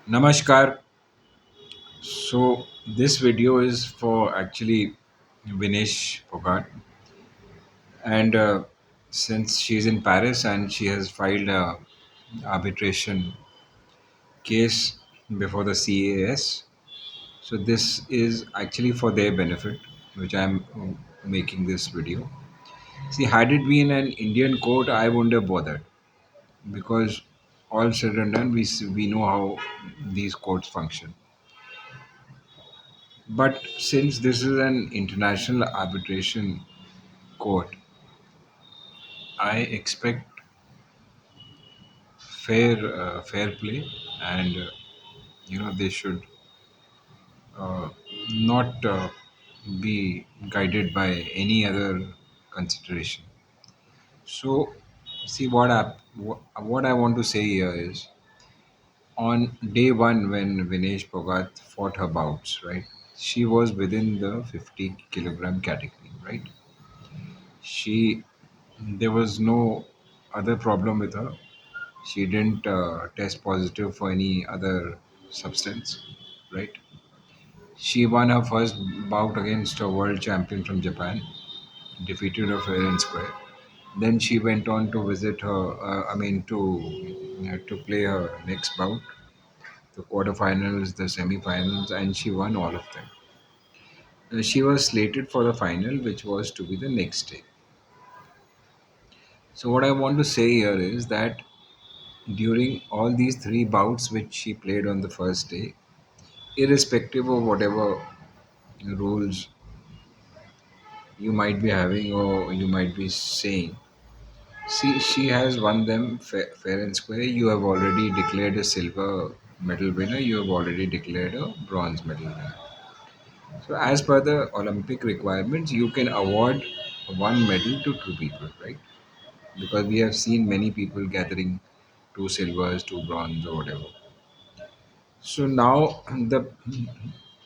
Namaskar. So this video is for actually Vinesh Phogat, and since she's in Paris and she has filed a arbitration case before the CAS, so this is actually for their benefit, which I'm making this video. See, had it been an Indian court, I wouldn't have bothered because all said and done, we know how these courts function. But since this is an international arbitration court, I expect fair play, and they should uh, not be guided by any other consideration. So, see what I want to say here is on day one when Vinesh Phogat fought her bouts, right? She was within the 50 kilogram category, right? She There was no other problem with her. She didn't test positive for any other substance, right? She won her first bout against a world champion from Japan, defeated her fair and square. Then she went on to visit her, to play her next bout, the quarterfinals, the semifinals, and she won all of them. She was slated for the final, which was to be the next day. So, what I want to say here is that during all these three bouts which she played on the first day, irrespective of whatever rules you might be having or you might be saying, see, she has won them fair and square. You have already declared a silver medal winner, you have already declared a bronze medal winner. So, as per the Olympic requirements, you can award one medal to two people, right? Because we have seen many people gathering two silvers, two bronze, or whatever. So now the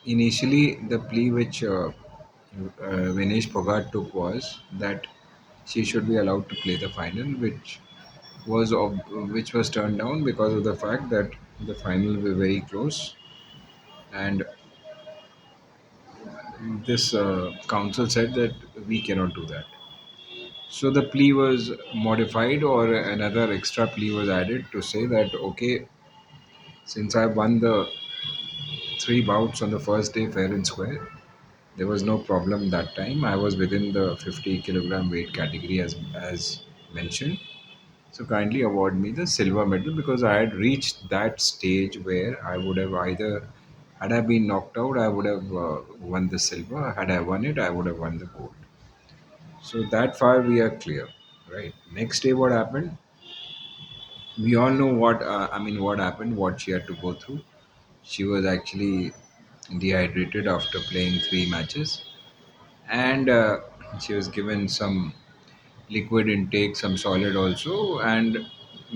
initially the plea which Vinesh Phogat took was that she should be allowed to play the final, which was turned down because of the fact that the final were very close, and this council said that we cannot do that. So the plea was modified, or another extra plea was added to say that okay, since I won the three bouts on the first day fair and square, there was no problem that time. I was within the 50 kilogram weight category as mentioned. So kindly award me the silver medal because I had reached that stage where I would have either, had I been knocked out, I would have won the silver. Had I won it, I would have won the gold. So that far we are clear, right? Next day, what happened? We all know what happened, what she had to go through. She was actually dehydrated after playing three matches, and she was given some liquid intake, some solid also, and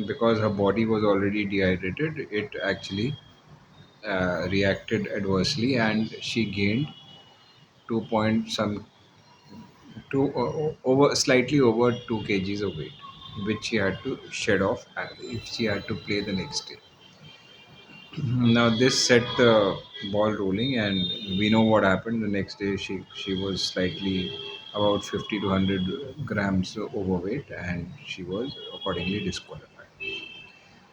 because her body was already dehydrated, it actually reacted adversely, and she gained 2 point some two over slightly over 2 kgs of weight, which she had to shed off if she had to play the next day. Now this set the ball rolling, and we know what happened. The next day, she was slightly about 50 to 100 grams overweight, and she was accordingly disqualified.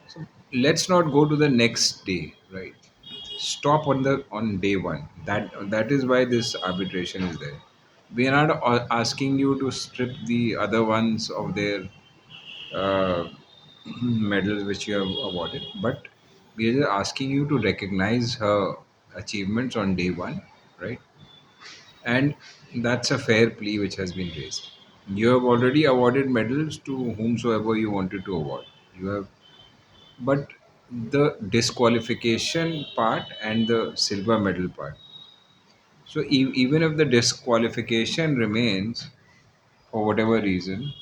So let's not go to the next day, right? Stop on day one. That is why this arbitration is there. We are not asking you to strip the other ones of their uh, medals which you have awarded, but we are just asking you to recognize her achievements on day one, right? And that's a fair plea which has been raised. You have already awarded medals to whomsoever you wanted to award. You have, but the disqualification part and the silver medal part. So even if the disqualification remains for whatever reason,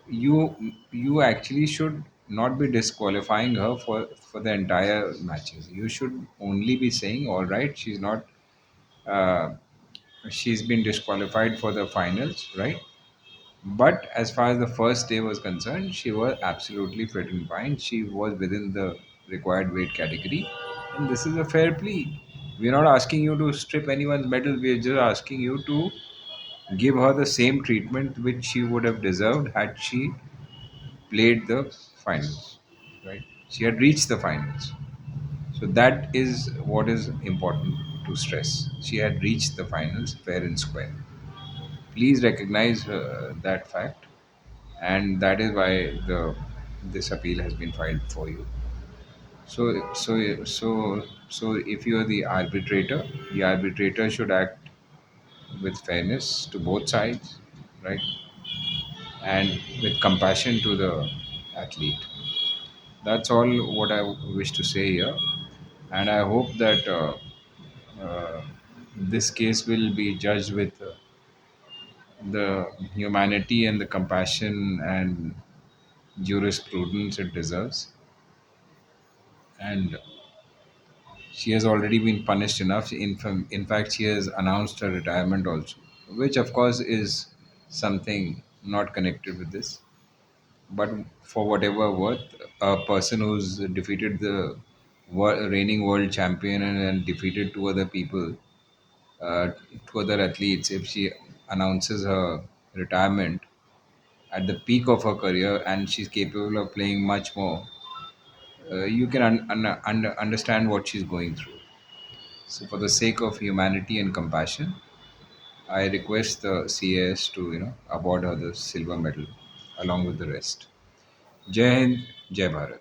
you actually should not be disqualifying her for the entire matches. You should only be saying, all right, uh, she's been disqualified for the finals, right? But as far as the first day was concerned, she was absolutely fit and fine. She was within the required weight category, and this is a fair plea. We're not asking you to strip anyone's medal. We're just asking you to give her the same treatment which she would have deserved had she played the finals. Right? She had reached the finals. So that is what is important to stress. She had reached the finals fair and square. Please recognize that fact, and that is why the this appeal has been filed for you. So if you are the arbitrator should act with fairness to both sides, right, and with compassion to the athlete. That's all what I wish to say here, and I hope that uh, this case will be judged with the humanity and the compassion and jurisprudence it deserves. And she has already been punished enough. In fact, she has announced her retirement also, which of course is something not connected with this. But for whatever worth, a person who's defeated the reigning world champion and defeated two other people, uh, two other athletes, if she announces her retirement at the peak of her career and she's capable of playing much more, you can understand what she's going through. So, for the sake of humanity and compassion, I request the CAS to award her the silver medal along with the rest. Jai Hind, Jai Bharat.